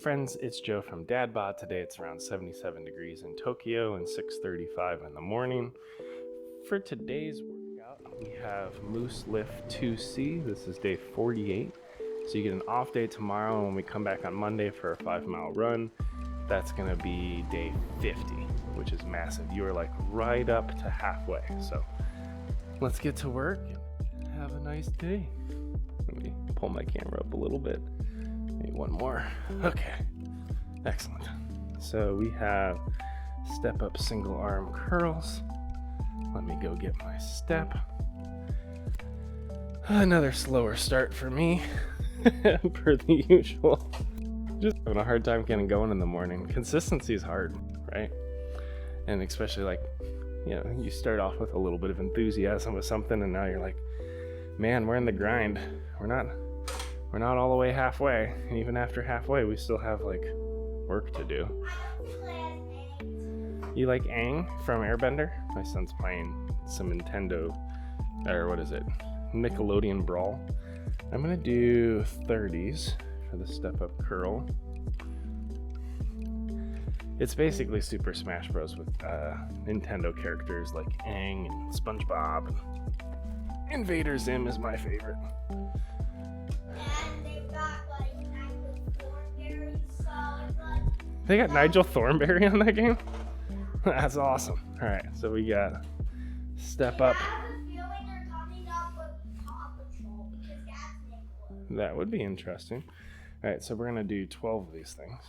Friends, it's Joe from DadBod. Today it's around 77 degrees in Tokyo and 6:35 in the morning. For today's workout, we have Moose Lift 2C. This is day 48. So you get an off day tomorrow, and when we come back on Monday for a 5-mile run, that's gonna be day 50, which is massive. You are like right up to halfway. So let's get to work and have a nice day. Let me pull my camera up a little bit. Maybe one more. Okay, excellent. So we have step up single arm curls. Let me go get my step. Another slower start for me, per the usual. Just having a hard time getting going in the morning. Consistency is hard, right? And especially like, you know, you start off with a little bit of enthusiasm with something, and now you're like, man, we're in the grind. We're not all the way halfway, and even after halfway, we still have like work to do. You like Aang from Airbender? My son's playing some Nintendo, or what is it? Nickelodeon Brawl. I'm gonna do 30s for the step up curl. It's basically Super Smash Bros. With Nintendo characters like Aang and SpongeBob. Invader Zim is my favorite. They got Nigel Thornberry on that game? That's awesome. All right, so we got step up. That would be interesting. All right, so we're gonna do 12 of these things.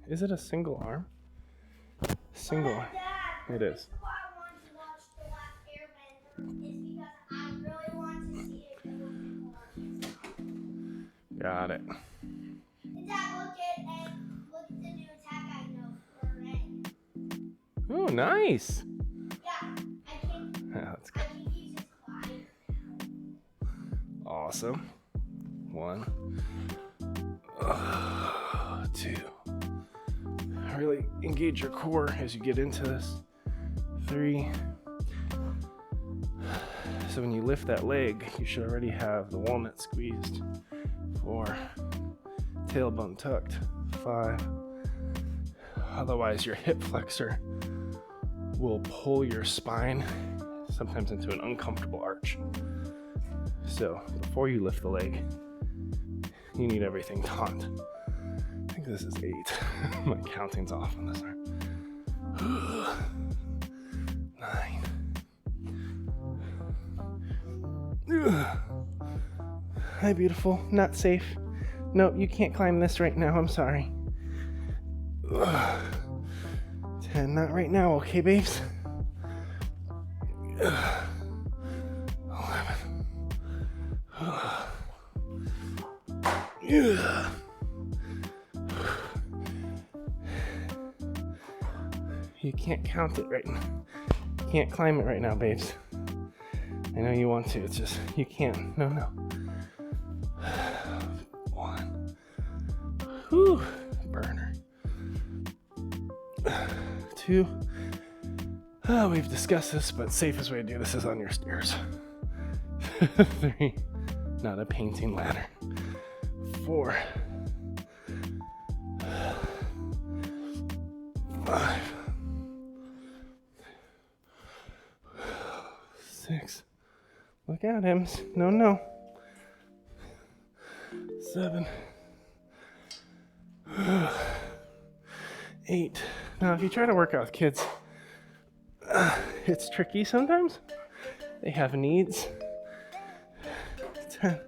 Is it a single arm? Single arm. It is. Got it. Oh, nice. Yeah, That's good. I can use his glider. Awesome. 1, 2. Really engage your core as you get into this. 3. So when you lift that leg, you should already have the walnut squeezed. 4. Tailbone tucked. 5. Otherwise, your hip flexor will pull your spine sometimes into an uncomfortable arch. So before you lift the leg, you need everything taut. I think this is 8. My counting's off on this arm. 9. Hi, beautiful. Not safe. Nope, you can't climb this right now. I'm sorry. 10. Not right now, okay, babes? 11. You can't count it right now. You can't climb it right now, babes. I know you want to, it's just, you can't. No. 1. Whew, burner. 2. Oh, we've discussed this, but safest way to do this is on your stairs. 3. Not a painting ladder. 4. 5. 6. Look out, Ems. No. 7. 8. Now, if you try to work out with kids, it's tricky sometimes. They have needs. 10.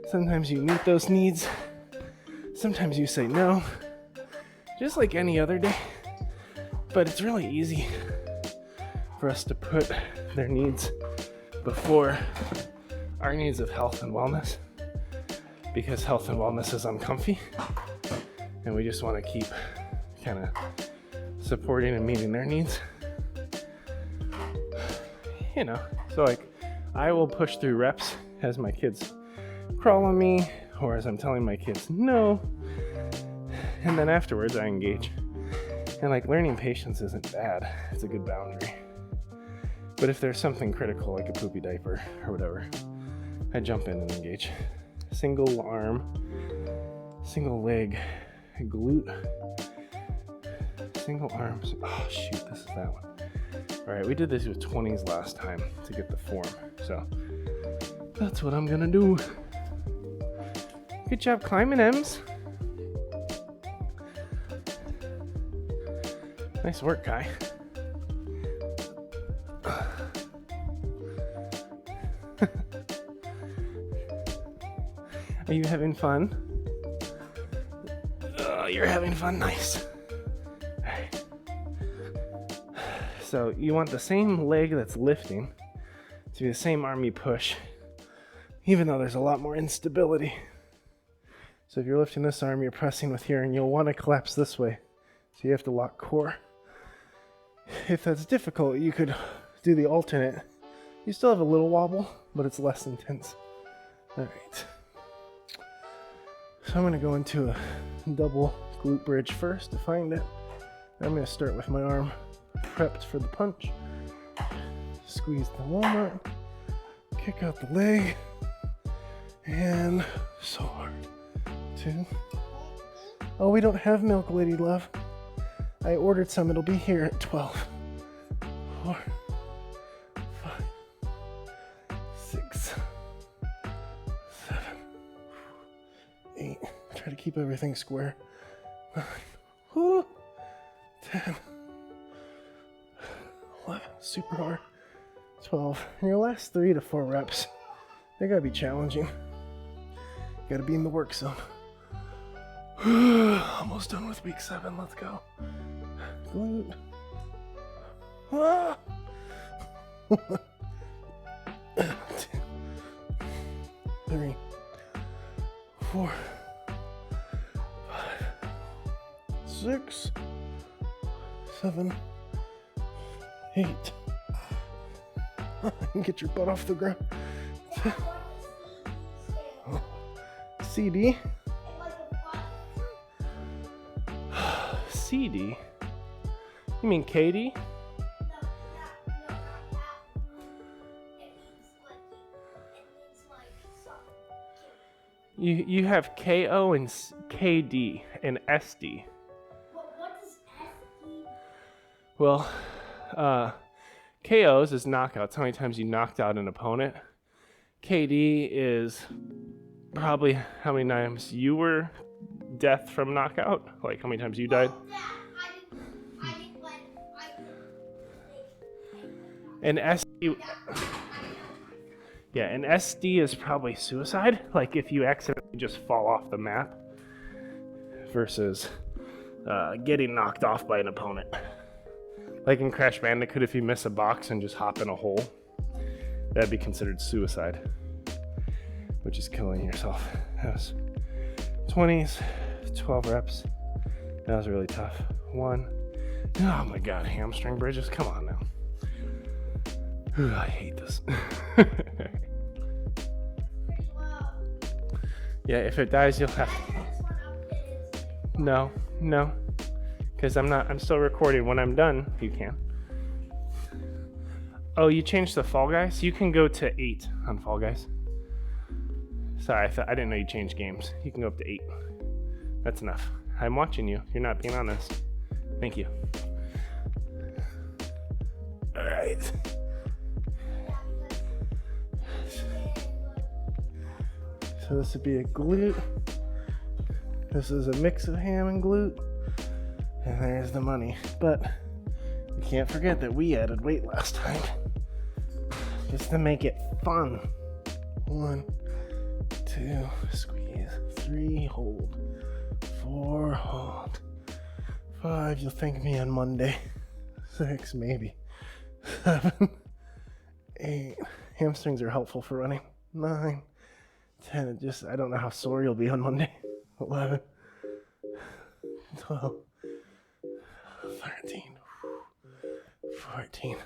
Sometimes you meet those needs. Sometimes you say no. Just like any other day. But it's really easy for us to put their needs before our needs of health and wellness, because health and wellness is uncomfy, and we just want to keep kind of supporting and meeting their needs. You know, so like I will push through reps as my kids crawl on me, or as I'm telling my kids no, and then afterwards I engage. And like learning patience isn't bad, it's a good boundary. But if there's something critical like a poopy diaper or whatever, I jump in and engage. Single arm, single leg glute, single arms. Oh shoot, this is that one. All right, we did this with 20s last time to get the form, so that's what I'm gonna do. Good job climbing, Ems. Nice work, Kai. Are you having fun? Oh, you're having fun. Nice. All right. So you want the same leg that's lifting to be the same arm you push, even though there's a lot more instability. So if you're lifting this arm, you're pressing with here, and you'll want to collapse this way. So you have to lock core. If that's difficult, you could do the alternate. You still have a little wobble, but it's less intense. All right. So I'm going to go into a double glute bridge first to find it. I'm going to start with my arm prepped for the punch. Squeeze the walnut. Kick out the leg. And so hard. 2. Oh, we don't have milk, lady love. I ordered some. It'll be here at 12. 4, 5, 6, 7, 8. Try to keep everything square. 9, 10, 11. Super hard. 12. And your last 3 to 4 reps, they gotta be challenging. Gotta be in the work zone. Almost done with week 7. Let's go. Glute. Ah! 2, 3, 4, 5, 6, 7, 8. Get your butt off the ground. CD. CD? You mean Katie? You have KO and KD and SD. What does SD? Well, KOs is knockouts. How many times you knocked out an opponent? KD is probably how many times you were death from knockout. Like how many times you died. And SD. Yeah, and SD is probably suicide. Like if you accidentally just fall off the map versus getting knocked off by an opponent. Like in Crash Bandicoot, if you miss a box and just hop in a hole, that'd be considered suicide, which is killing yourself. That was 20s, 12 reps. That was really tough. 1. Oh my god, hamstring bridges. Come on now. Ooh, I hate this. Yeah, if it dies, you'll have to. No. Because I'm still recording. When I'm done, you can. Oh, you changed the Fall Guys? You can go to 8 on Fall Guys. Sorry, I didn't know you changed games. You can go up to 8. That's enough. I'm watching you. You're not being honest. Thank you. Alright. So this would be a glute. This is a mix of ham and glute. And there's the money. But we can't forget that we added weight last time. Just to make it fun. 1, 2, squeeze. 3, hold. 4, hold. 5, you'll thank me on Monday. 6, maybe. 7, 8. Hamstrings are helpful for running. 9, 10. I don't know how sore you'll be on Monday. 11, 12, 13, 14,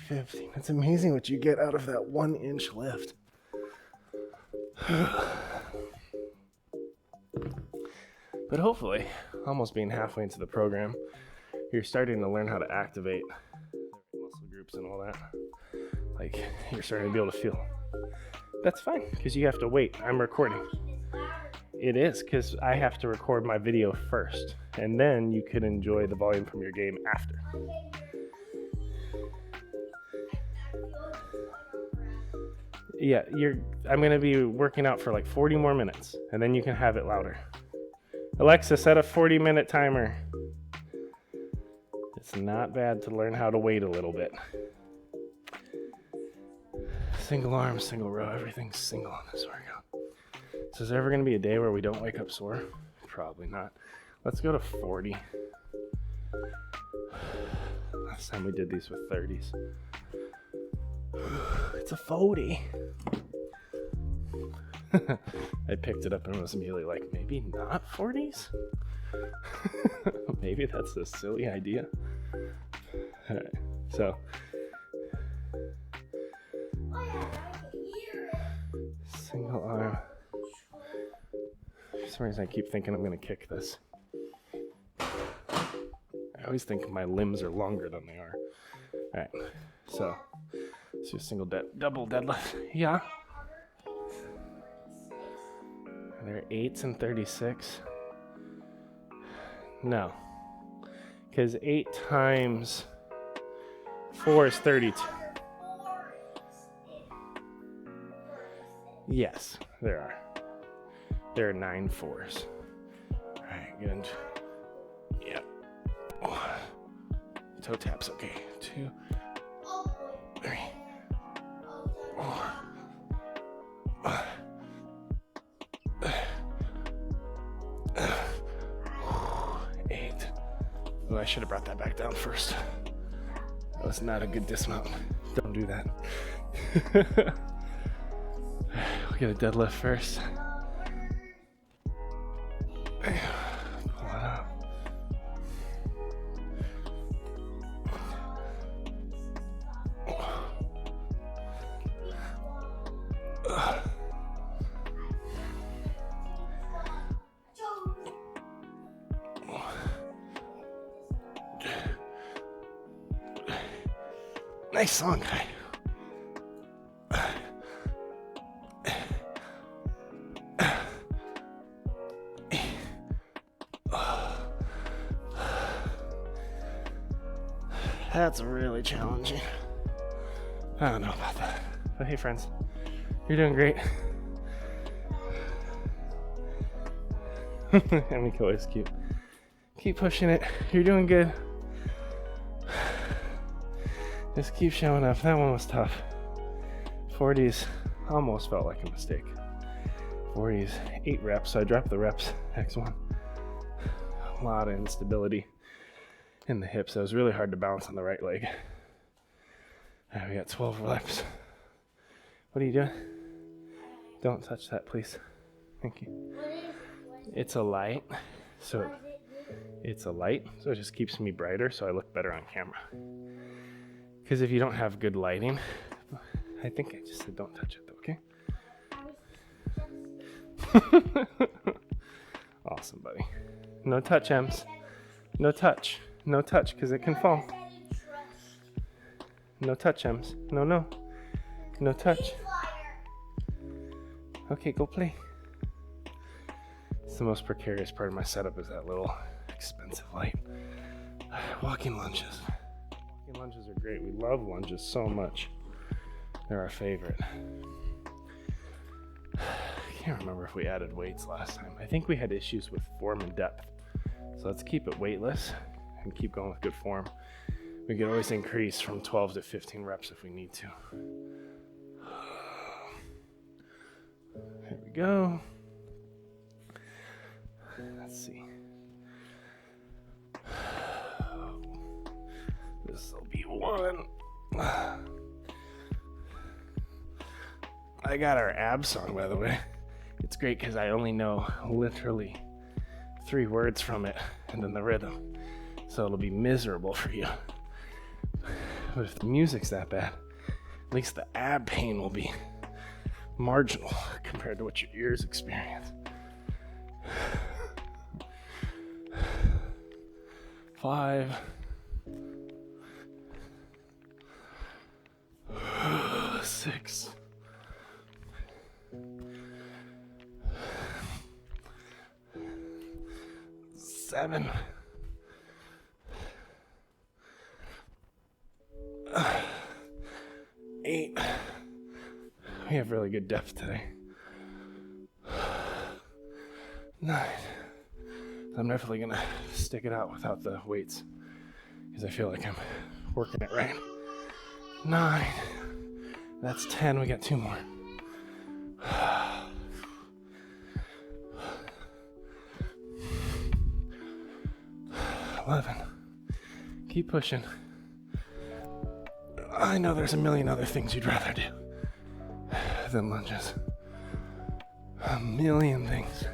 15. It's amazing what you get out of that 1-inch lift. But hopefully, almost being halfway into the program, you're starting to learn how to activate muscle groups and all that. Like, you're starting to be able to feel. That's fine, because you have to wait. I'm recording. It is, because I have to record my video first, and then you can enjoy the volume from your game after. Yeah, I'm gonna be working out for like 40 more minutes, and then you can have it louder. Alexa, set a 40-minute timer. It's not bad to learn how to wait a little bit. Single arm, single row, everything's single on this workout. So is there ever gonna be a day where we don't wake up sore? Probably not. Let's go to 40. Last time we did these with 30s. It's a 40. I picked it up and was immediately like, maybe not 40s? Maybe that's a silly idea. All right, so. Single arm. For some reason I keep thinking I'm gonna kick this. I always think my limbs are longer than they are. All right, so let's do a single double deadlift. Yeah. There are 8s and 36. No, because 8 times 4 is 32. Yes, there are. There are 9 4s. All right, good. Yep. Oh. Toe taps, okay. 2, 3, 4, 8. Oh, I should have brought that back down first. That was not a good dismount. Don't do that. We'll get a deadlift first. Pull it up. Nice song, guy. That's really challenging. I don't know about that. But hey, friends, you're doing great. Amiko is cute. Keep pushing it. You're doing good. Just keep showing up. That one was tough. 40s almost felt like a mistake. 40s, 8 reps. So I dropped the reps. X1. A lot of instability in the hips. It was really hard to balance on the right leg. All right, we got 12 reps. What are you doing? Don't touch that, please. Thank you. It's a light. So it's a light. So it just keeps me brighter so I look better on camera. Because if you don't have good lighting, I think I just said don't touch it though, okay? Awesome, buddy. No touch, Ems. No touch. No touch, because it can fall. No touch, Ems. No, no. No touch. Okay, go play. It's the most precarious part of my setup is that little expensive light. Walking lunges. Walking lunges are great. We love lunges so much. They're our favorite. I can't remember if we added weights last time. I think we had issues with form and depth. So let's keep it weightless and keep going with good form. We can always increase from 12 to 15 reps if we need to. There we go. Let's see. This will be 1. I got our ab song, by the way. It's great because I only know literally 3 words from it and then the rhythm. So it'll be miserable for you. But if the music's that bad, at least the ab pain will be marginal compared to what your ears experience. 5. 6. 7. 8. We have really good depth today. 9. I'm definitely gonna stick it out without the weights because I feel like I'm working it right. 9. That's 10. We got 2 more. 11. Keep pushing. I know there's a million other things you'd rather do than lunges. A million things.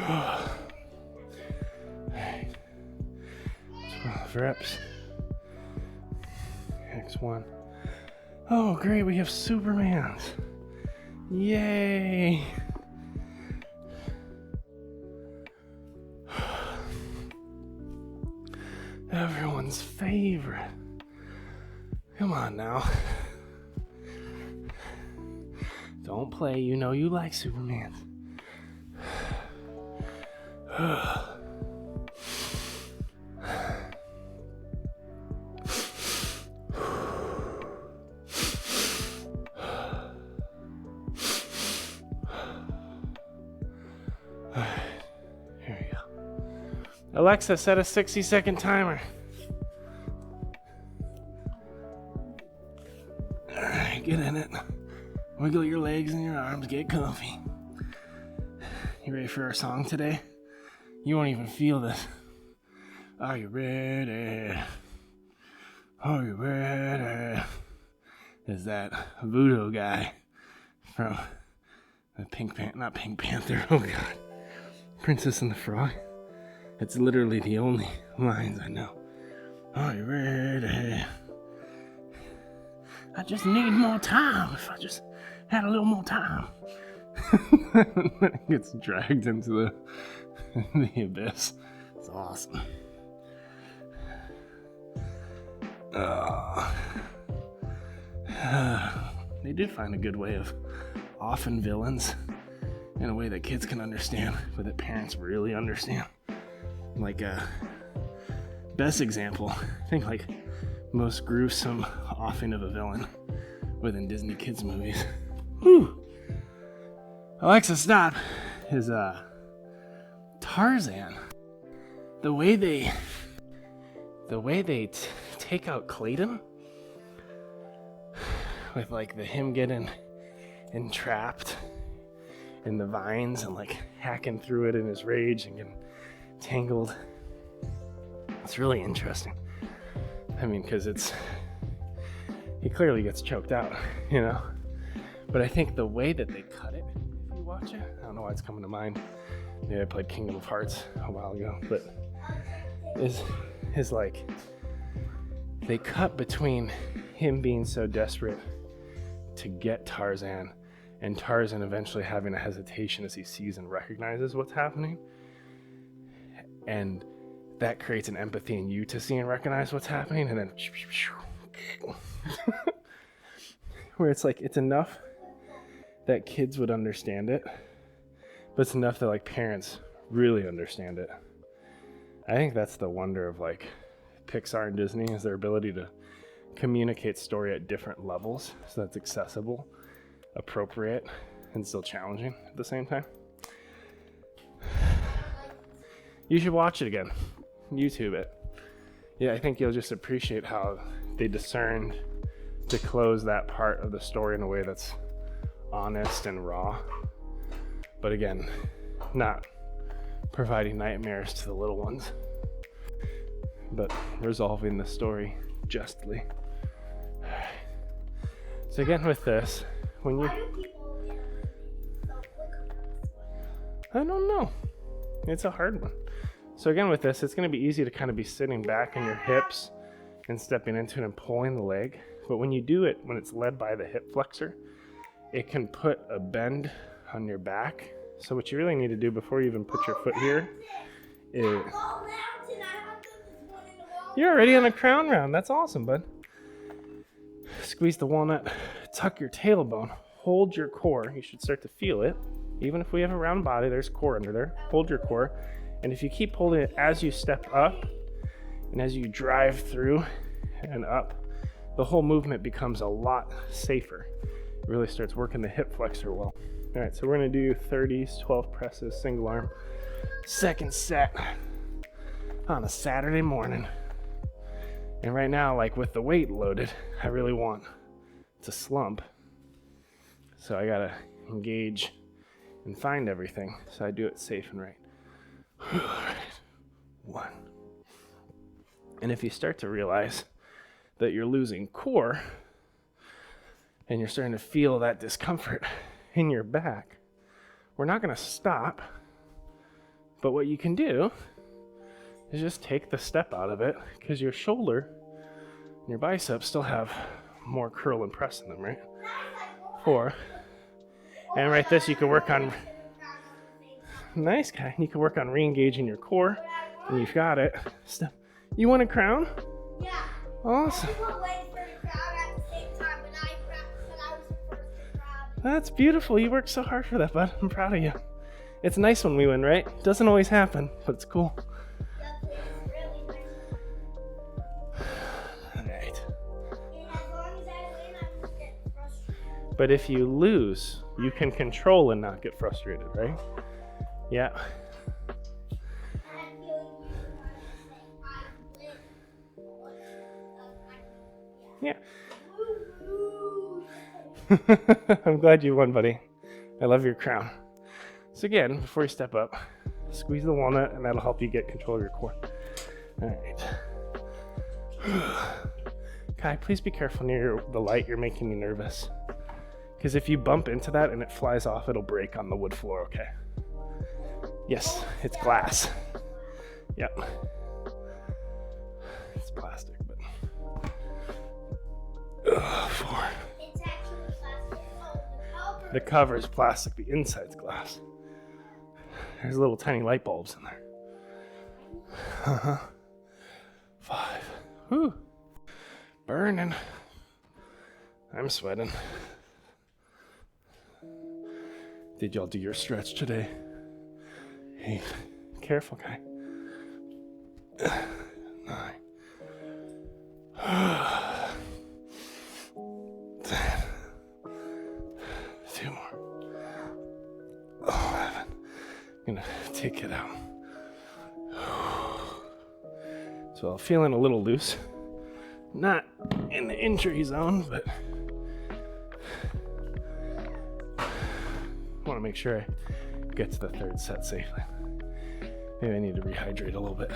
Alright. 12 reps. X1. Oh, great, we have Supermans. Yay! Everyone's favorite. Come on now. Don't play, you know you like Superman. Here we go. Alexa, set a 60-second timer. Alright, get in it. Wiggle your legs and your arms, get comfy. You ready for our song today? You won't even feel this. Are you ready? Are you ready? Is that voodoo guy from the not Pink Panther, oh god. Princess and the Frog. It's literally the only lines I know. Are you ready? I just need more time. If I just had a little more time. It gets dragged into the abyss. It's awesome. They did find a good way of offing villains in a way that kids can understand, but that parents really understand. Like best example, I think like most gruesome offing of a villain within Disney kids movies. Whew. Alexa, stop. Is Tarzan. The way they take out Clayton with like him getting entrapped in the vines and like hacking through it in his rage and getting tangled. It's really interesting. I mean, because he clearly gets choked out, you know? But I think the way that they cut it, if you watch it, I don't know why it's coming to mind. Maybe I played Kingdom of Hearts a while ago, but is like they cut between him being so desperate to get Tarzan and Tarzan eventually having a hesitation as he sees and recognizes what's happening. And that creates an empathy in you to see and recognize what's happening, and then where it's like it's enough that kids would understand it, but it's enough that like parents really understand it. I think that's the wonder of like Pixar and Disney, is their ability to communicate story at different levels so that's accessible, appropriate, and still challenging at the same time. You should watch it again. YouTube it. Yeah, I think you'll just appreciate how they discerned to close that part of the story in a way that's honest and raw. But again, not providing nightmares to the little ones, but resolving the story justly. So again, with this, when you... I don't know. It's a hard one. So again, with this, it's going to be easy to kind of be sitting back in your hips and stepping into it and pulling the leg. But when you do it, when it's led by the hip flexor, it can put a bend on your back. So what you really need to do before you even put your foot here is... You're already on a crown round. That's awesome, bud. Squeeze the walnut, tuck your tailbone, hold your core. You should start to feel it. Even if we have a round body, there's core under there. Hold your core. And if you keep holding it as you step up and as you drive through and up, the whole movement becomes a lot safer. It really starts working the hip flexor well. All right, so we're gonna do 30s, 12 presses, single arm. Second set on a Saturday morning. And right now, like with the weight loaded, I really want to slump. So I gotta engage and find everything. So I do it safe and right. All right, 1. And if you start to realize that you're losing core and you're starting to feel that discomfort in your back, we're not gonna stop. But what you can do is just take the step out of it, because your shoulder and your biceps still have more curl and press in them, right? 4. And right this, you can work on, nice guy, you can work on re-engaging your core, and you've got it. Step. You want a crown? Yeah. Awesome. I put legs for the crowd at the same time, but I practiced and I was the first to crowd. That's beautiful. You worked so hard for that, bud. I'm proud of you. It's nice when we win, right? Doesn't always happen, but it's cool. Yep, it's really nice. All right. And as long as I win, I won't get frustrated. But if you lose, you can control and not get frustrated, right? Yeah. I have a feeling you want to say I win. Yeah. Woo-hoo. I'm glad you won, buddy. I love your crown. So again, before you step up, squeeze the walnut, and that'll help you get control of your core. All right. Kai, please be careful near the light. You're making me nervous. Because if you bump into that and it flies off, it'll break on the wood floor, okay? Yes, it's glass. Yep. It's plastic, but... 4. It's actually plastic. Oh, The cover is plastic, the inside's glass. There's little tiny light bulbs in there. 5. Whew. Burning. I'm sweating. Did y'all do your stretch today? 8. Careful, guy. 9. 10. 2 more. 11. I'm gonna take it out. So I'm feeling a little loose. Not in the injury zone, but want to make sure I get to the 3rd set safely. Maybe I need to rehydrate a little bit.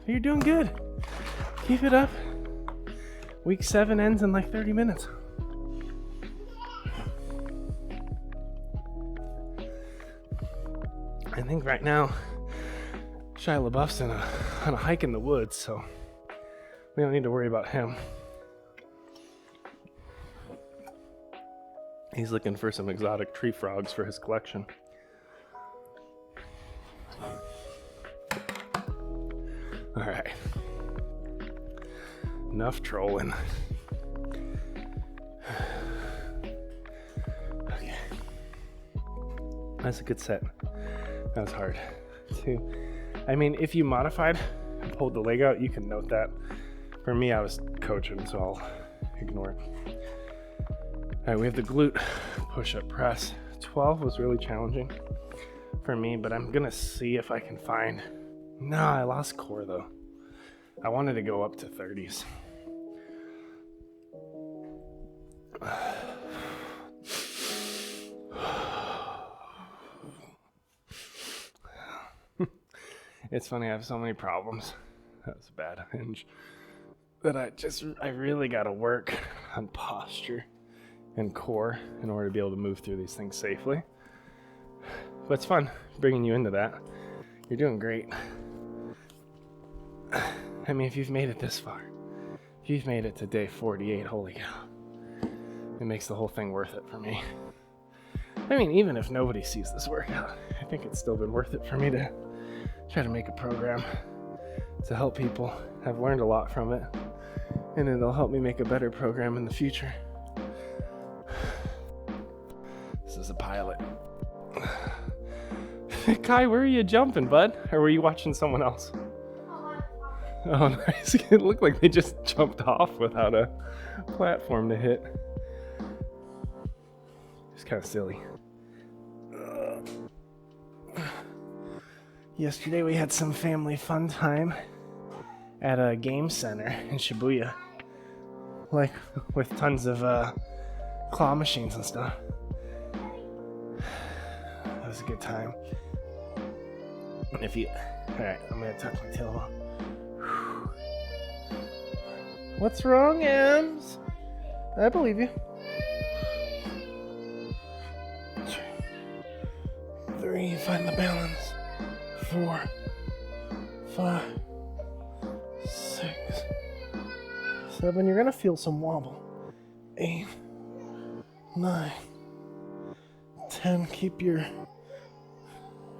You're doing good. Keep it up. Week 7 ends in like 30 minutes. I think right now Shia LaBeouf's on a hike in the woods, so we don't need to worry about him. He's looking for some exotic tree frogs for his collection. All right. Enough trolling. Okay. That's a good set. That was hard. 2. I mean, if you modified and pulled the leg out, you can note that. For me, I was coaching, so I'll ignore it. All right, we have the glute push-up press. 12 was really challenging for me, but I'm gonna see if I can find... No, I lost core though. I wanted to go up to 30s. It's funny, I have so many problems. That was a bad hinge. That I really gotta work on posture and core in order to be able to move through these things safely. But it's fun bringing you into that. You're doing great. I mean, if you've made it this far, if you've made it to day 48, holy cow. It makes the whole thing worth it for me. I mean, even if nobody sees this workout, I think it's still been worth it for me to try to make a program to help people. I've learned a lot from it, and it'll help me make a better program in the future. This is a pilot. Kai, where are you jumping, bud? Or were you watching someone else? Oh, nice. It looked like they just jumped off without a platform to hit. It's kind of silly. Yesterday we had some family fun time at a game center in Shibuya. Like, with tons of claw machines and stuff. That was a good time. Alright, I'm gonna tuck my tail on. What's wrong, Ems? I believe you. 2, 3, find the balance. 4, 5, 6, 7. You're gonna feel some wobble. 8, 9, 10. Keep your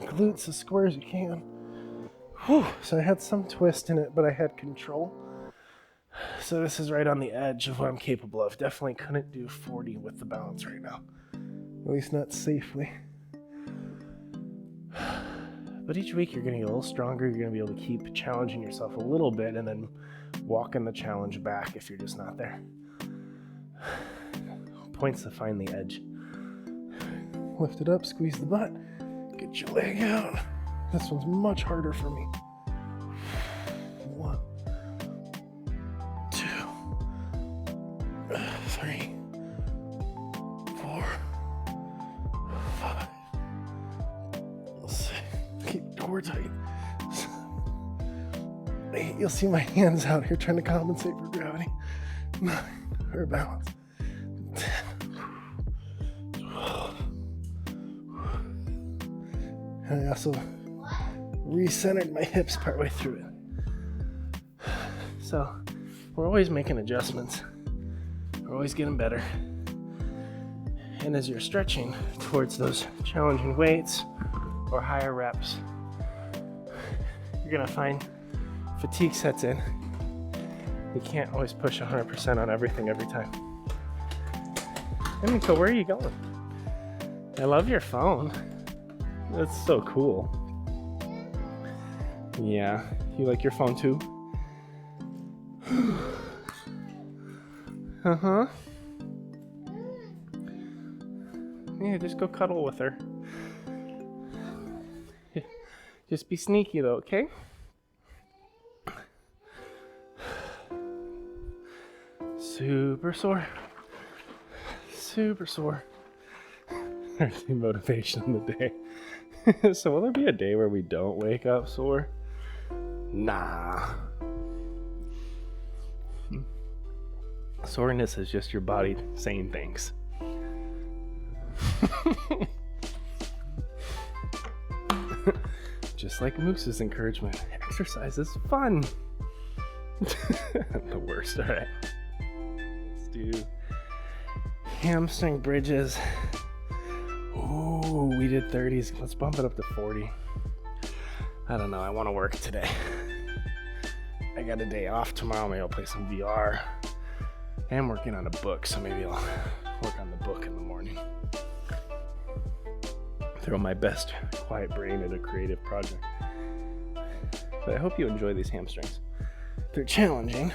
glutes as square as you can. Whew. So I had some twist in it, but I had control. So this is right on the edge of what I'm capable of. Definitely couldn't do 40 with the balance right now. At least not safely. But each week you're going to get a little stronger. You're going to be able to keep challenging yourself a little bit and then walking the challenge back if you're just not there. Points to find the edge. Lift it up, squeeze the butt, get your leg out. This one's much harder for me. 1, 2, 3, 4, 5, 6. Keep core tight. 8. You'll see my hands out here trying to compensate for gravity. 9. For balance. 10. 12. And I also recentered my hips partway through it. So we're always making adjustments. We're always getting better. And as you're stretching towards those challenging weights or higher reps, you're gonna find fatigue sets in. You can't always push 100% on everything every time. Emiko, where are you going? I love your phone. That's so cool. Yeah, you like your phone too? Uh-huh. Yeah, just go cuddle with her. Just be sneaky though, okay? Super sore. Super sore. Our demotivation of the day. So will there be a day where we don't wake up sore? Nah. Soreness is just your body saying thanks. Just like Moose's encouragement, exercise is fun. The worst. All right. Let's do hamstring bridges. Ooh, we did 30s. Let's bump it up to 40. I don't know. I want to work today. I got a day off tomorrow. Maybe I'll play some VR. I'm working on a book, so maybe I'll work on the book in the morning. Throw my best quiet brain at a creative project. But I hope you enjoy these hamstrings. They're challenging,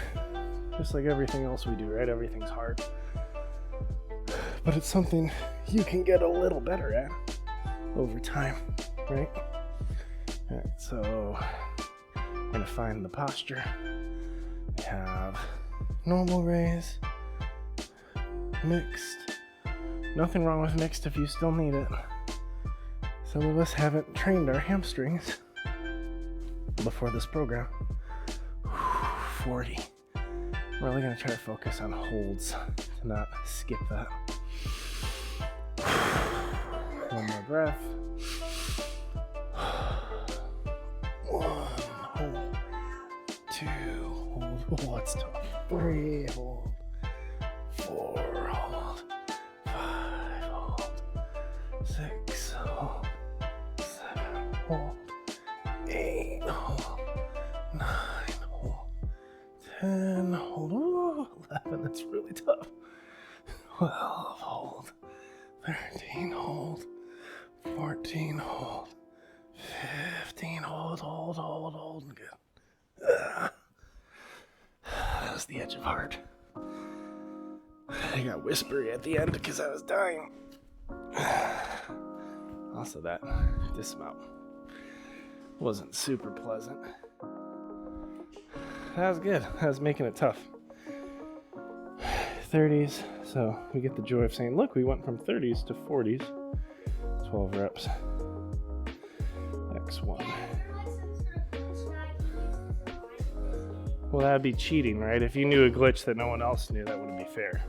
just like everything else we do, right? Everything's hard. But it's something you can get a little better at over time, right? All right, so I'm gonna find the posture. We have normal raise, mixed. Nothing wrong with mixed if you still need it. Some of us haven't trained our hamstrings before this program. 40. I'm really gonna try to focus on holds to not skip that. One more breath. 1, hold. 2, hold. Oh, that's tough. 3, hold. 4, hold. 5, hold. 6, hold. 7, hold. 8, hold. 9, hold. 10, hold. Ooh, 11, that's really tough. 12, hold. 13, 13, hold. 14, hold. 15, hold. Good. That was the edge of heart. I got whispery at the end because I was dying. Also, that dismount wasn't super pleasant. That was good. That was making it tough. 30s, so we get the joy of saying, look, we went from 30s to 40s. 12 reps. X1. Well, that'd be cheating, right? If you knew a glitch that no one else knew, that wouldn't be fair.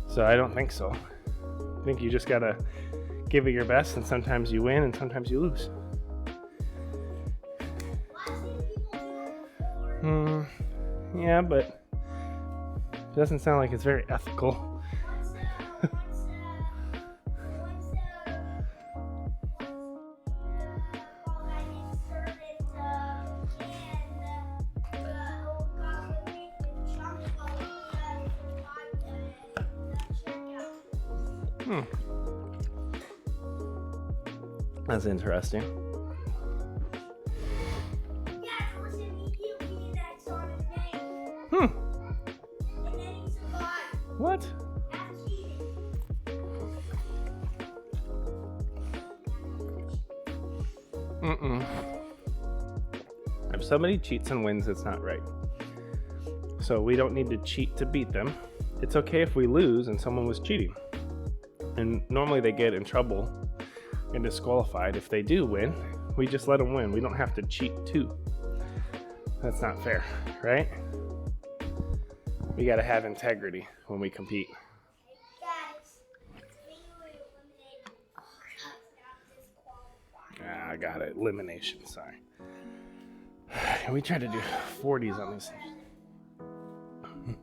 So I don't think so. I think you just gotta give it your best, and sometimes you win and sometimes you lose. Yeah, but it doesn't sound like it's very ethical. That's interesting. What? If somebody cheats and wins, it's not right. So we don't need to cheat to beat them. It's okay if we lose and someone was cheating. And normally they get in trouble and disqualified. If they do win, we just let them win. We don't have to cheat too. That's not fair, right? We gotta have integrity when we compete. I got it. Elimination, sorry. We try to do 40s on these things.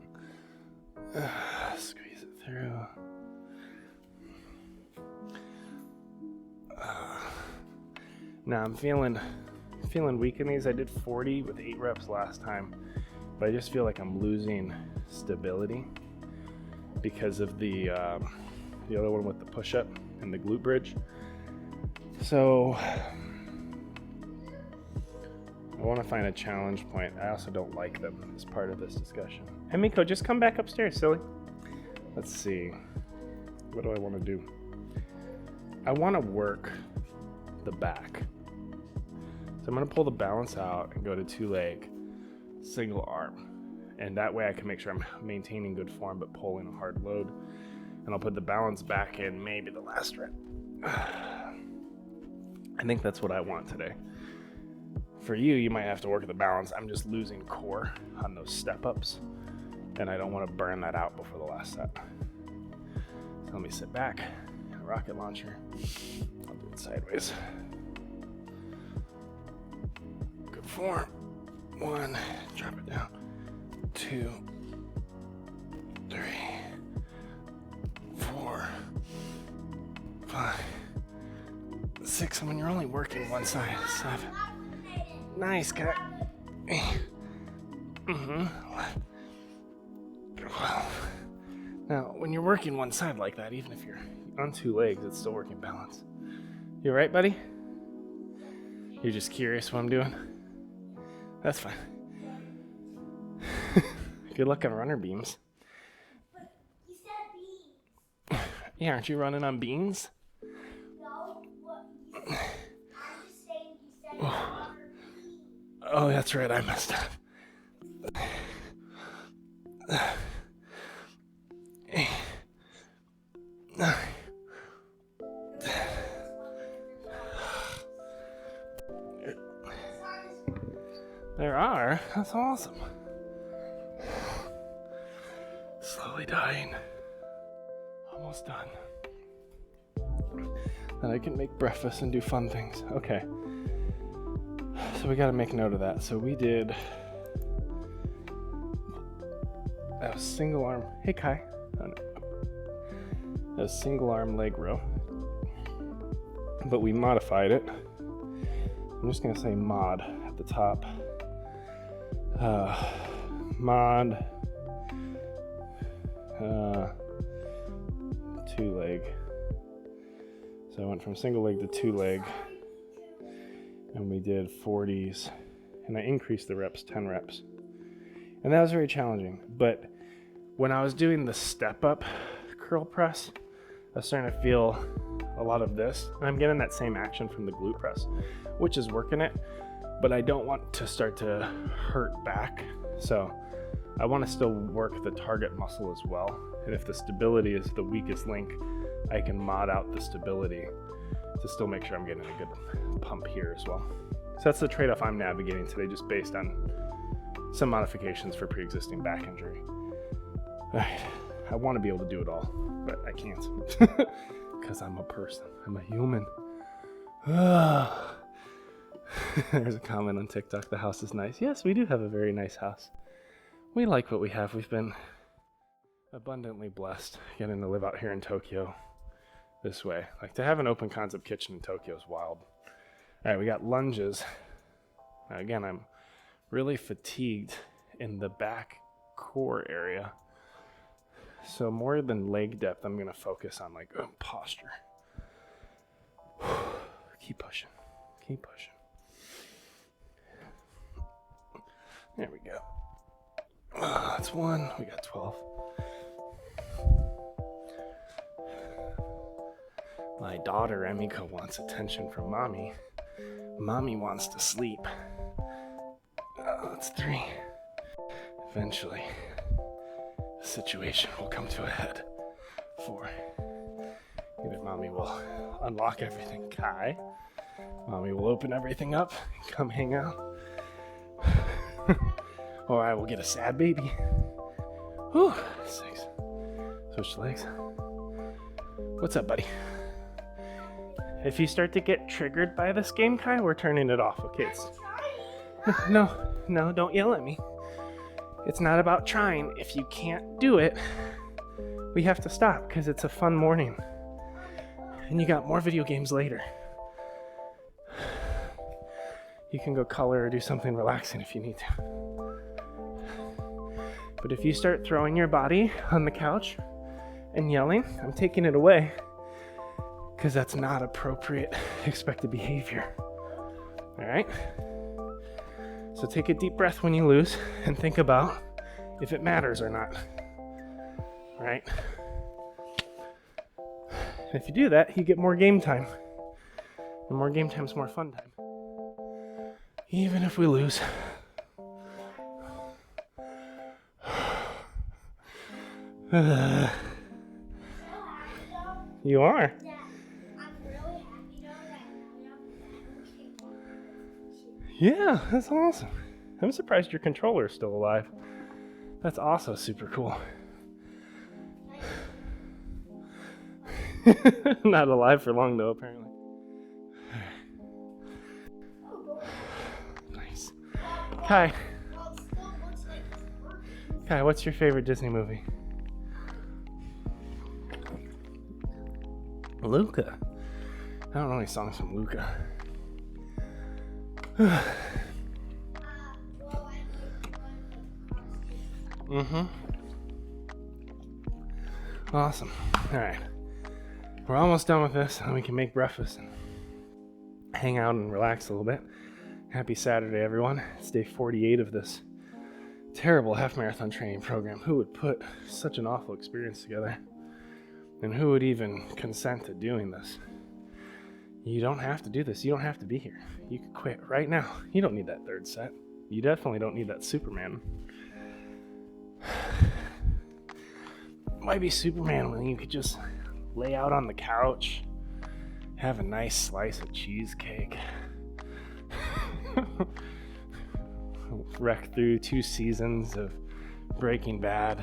Squeeze it through. Now I'm feeling weak in these. I did 40 with 8 reps last time, but I just feel like I'm losing stability because of the other one with the push-up and the glute bridge. So I want to find a challenge point. I also don't like them as part of this discussion. Hey Miko, just come back upstairs, silly. Let's see. What do I want to do? I want to work the back. So I'm going to pull the balance out and go to 2-leg, single arm. And that way I can make sure I'm maintaining good form but pulling a hard load. And I'll put the balance back in maybe the last rep. I think that's what I want today. For you, you might have to work the balance. I'm just losing core on those step-ups, and I don't want to burn that out before the last set. So let me sit back, rocket launcher. I'll do it sideways. Good form. 1, drop it down. 2, 3, 4, 5, 6. I mean, you're only working one side. 7. Nice, guy. 12. Now, when you're working one side like that, even if you're on 2 legs, it's still working balance. You all right, buddy? You're just curious what I'm doing? That's fine. Good luck on runner beams. But you said beans. Yeah, aren't you running on beans? No, I'm just saying you said runner beans. Oh, that's right, I messed up. There are? That's awesome. Slowly dying. Almost done. Then I can make breakfast and do fun things. Okay. So we gotta make note of that. So we did a single arm. Hey Kai. Oh, no. A single arm leg row. But we modified it. I'm just gonna say mod at the top. Mod 2-leg So I went from single leg to 2 leg, and we did 40s, and I increased the reps 10 reps. And that was very challenging. But when I was doing the step up curl press, I was starting to feel a lot of this. And I'm getting that same action from the glute press, which is working it, but I don't want to start to hurt back. So I want to still work the target muscle as well. And if the stability is the weakest link, I can mod out the stability to still make sure I'm getting a good pump here as well. So that's the trade-off I'm navigating today, just based on some modifications for pre-existing back injury. All right, I want to be able to do it all, but I can't because I'm a person, I'm a human. There's a comment on TikTok, the house is nice. Yes, we do have a very nice house. We like what we have. We've been abundantly blessed getting to live out here in Tokyo this way. Like, to have an open concept kitchen in Tokyo is wild. All right, we got lunges. Now, again, I'm really fatigued in the back core area. So more than leg depth, I'm going to focus on like posture. Keep pushing. Keep pushing. There we go. That's 1. We got 12. My daughter, Emiko, wants attention from mommy. Mommy wants to sleep. That's 3. Eventually, the situation will come to a head. 4. Either mommy will unlock everything, Kai. Mommy will open everything up and come hang out. Or I will get a sad baby. Whew, 6. Switch legs. What's up, buddy? If you start to get triggered by this game, Kai, we're turning it off. Okay, no, don't yell at me. It's not about trying. If you can't do it, we have to stop because it's a fun morning. And you got more video games later. You can go color or do something relaxing if you need to. But if you start throwing your body on the couch and yelling, I'm taking it away because that's not appropriate expected behavior. All right? So take a deep breath when you lose and think about if it matters or not. All right? And if you do that, you get more game time. And more game time is more fun time. Even if we lose. You are. Yeah, I'm really happy though that now we have a Yeah, that's awesome. I'm surprised your controller is still alive. That's also super cool. Not alive for long though, apparently. Nice. Kai. Well, it still looks like it's working. Kai, what's your favorite Disney movie? Luca. I don't know any songs from Luca. Well, I like one of the Awesome. All right. We're almost done with this, and we can make breakfast and hang out and relax a little bit. Happy Saturday, everyone. It's day 48 of this terrible half marathon training program. Who would put such an awful experience together? And who would even consent to doing this? You don't have to do this. You don't have to be here. You could quit right now. You don't need that 3rd set. You definitely don't need that Superman. Why be Superman when you could just lay out on the couch, have a nice slice of cheesecake, wreck through 2 seasons of Breaking Bad.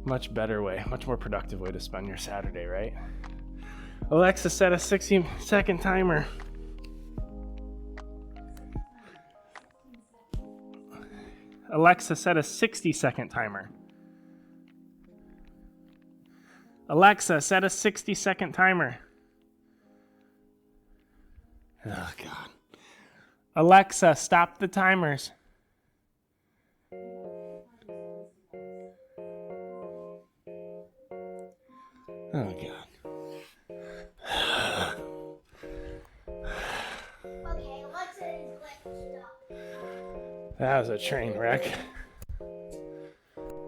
Much better way, much more productive way to spend your Saturday, right? Alexa, set a 60-second timer. Alexa, set a 60-second timer. Alexa, set a 60-second timer. Oh, God. Alexa, stop the timers. Oh, God. That was a train wreck.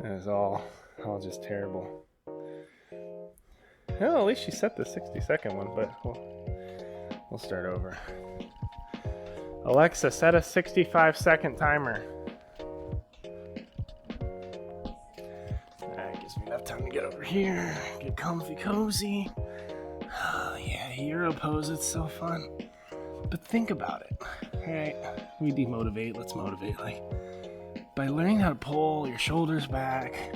That was all just terrible. Well, at least she set the 60-second one, but we'll start over. Alexa, set a 65-second timer. That gives me enough time to get over here, get comfy, cozy. Oh, yeah, hero pose, it's so fun. But think about it, right? We demotivate, let's motivate. Like, by learning how to pull your shoulders back,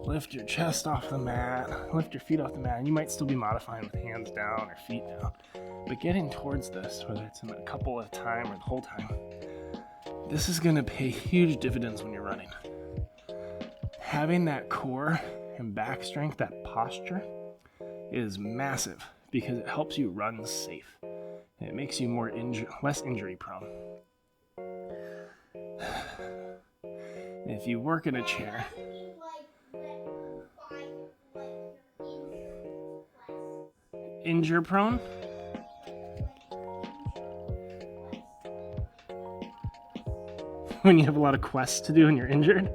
lift your chest off the mat, lift your feet off the mat, and you might still be modifying with hands down or feet down. But getting towards this, whether it's in a couple at a time or the whole time, this is gonna pay huge dividends when you're running. Having that core and back strength, that posture, is massive because it helps you run safe. It makes you less injury prone. If you work in a chair, injury prone? When you have a lot of quests to do and you're injured?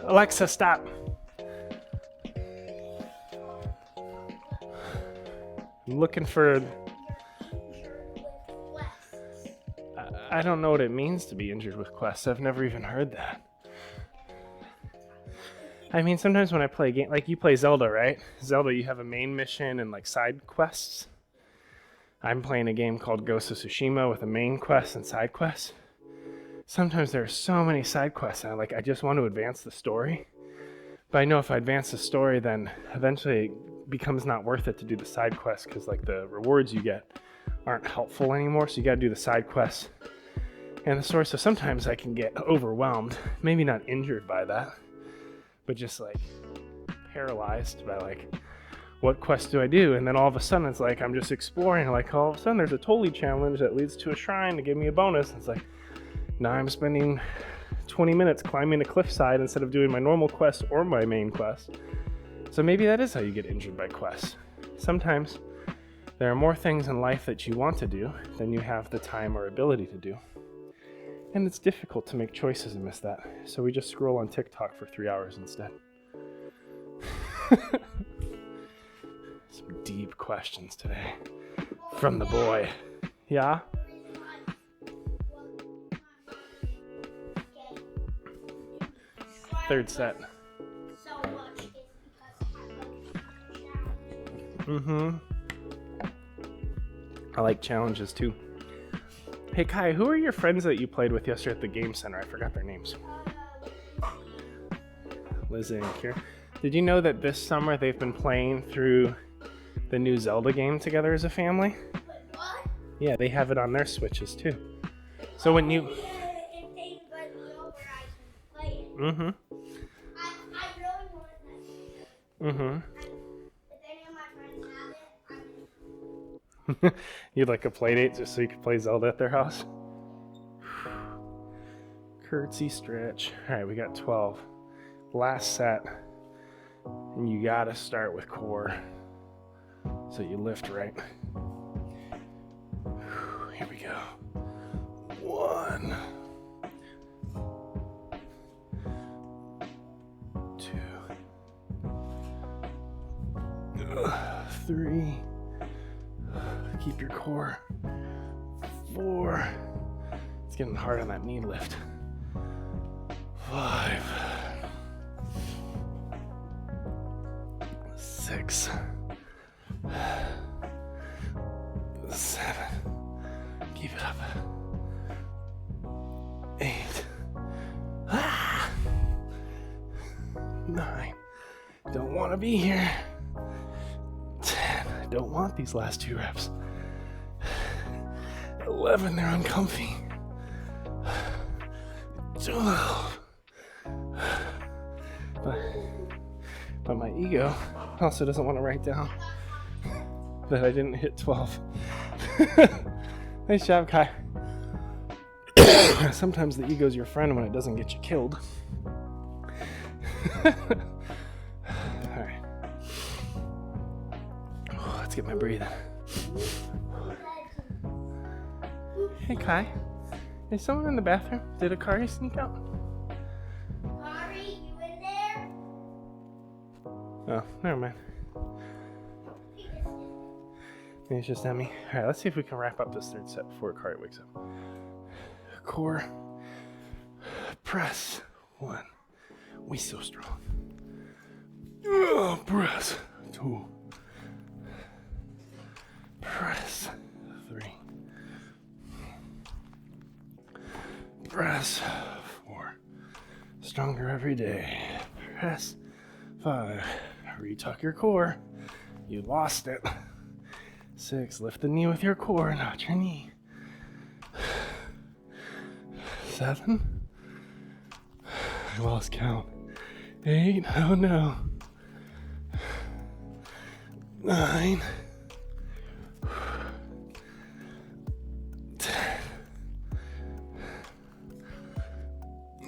Alexa, stop. I'm looking for... I don't know what it means to be injured with quests. I've never even heard that. I mean, sometimes when I play a game, like you play Zelda, right? Zelda, you have a main mission and like side quests. I'm playing a game called Ghost of Tsushima with a main quest and side quests. Sometimes there are so many side quests, and I just want to advance the story. But I know if I advance the story, then eventually it becomes not worth it to do the side quests because like the rewards you get aren't helpful anymore. So you got to do the side quests and the story. So sometimes I can get overwhelmed, maybe not injured by that, but just like paralyzed by like, what quest do I do? And then all of a sudden it's like I'm just exploring. Like all of a sudden there's a totally challenge that leads to a shrine to give me a bonus. And it's like, now I'm spending 20 minutes climbing a cliffside instead of doing my normal quest or my main quest. So maybe that is how you get injured by quests. Sometimes there are more things in life that you want to do than you have the time or ability to do. And it's difficult to make choices and miss that. So we just scroll on TikTok for 3 hours instead. Some deep questions today from the boy. Yeah? Third set. So much is because Mm-hmm. I like challenges too. Hey Kai, who are your friends that you played with yesterday at the game center? I forgot their names. Liz and Kira. Did you know that this summer they've been playing through the new Zelda game together as a family? What? Yeah, they have it on their Switches too. So when you... If they let me over, I can play it. Mm-hmm. I really want that. Mm-hmm. If any of my friends have it, You'd like a play date just so you could play Zelda at their house? Curtsy stretch. Alright, we got 12. Last set. And you gotta start with core. So you lift right. Here we go. 1. 2. 3. Keep your core. 4. It's getting hard on that knee lift. 5. 6. 7. Keep it up. 8. 9. Don't want to be here. 10. I don't want these last 2 reps. 11. They're uncomfy. 12. But my ego also doesn't want to write down that I didn't hit 12. Nice job, Kai. Sometimes the ego's your friend when it doesn't get you killed. Alright. let's get my breathing. Hey, Kai. Is someone in the bathroom? Did Akari sneak out? Ari, you in there? Oh, never mind. Maybe it's just Emmy. Alright, let's see if we can wrap up this third set before Akari wakes up. Core. Press. 1. We so strong. Press. 2. Press. 3. Press. 4. Stronger every day. Press. 5. Retuck your core. You lost it. 6. Lift the knee with your core, not your knee. 7. I lost count. 8. Oh no. 9. 10.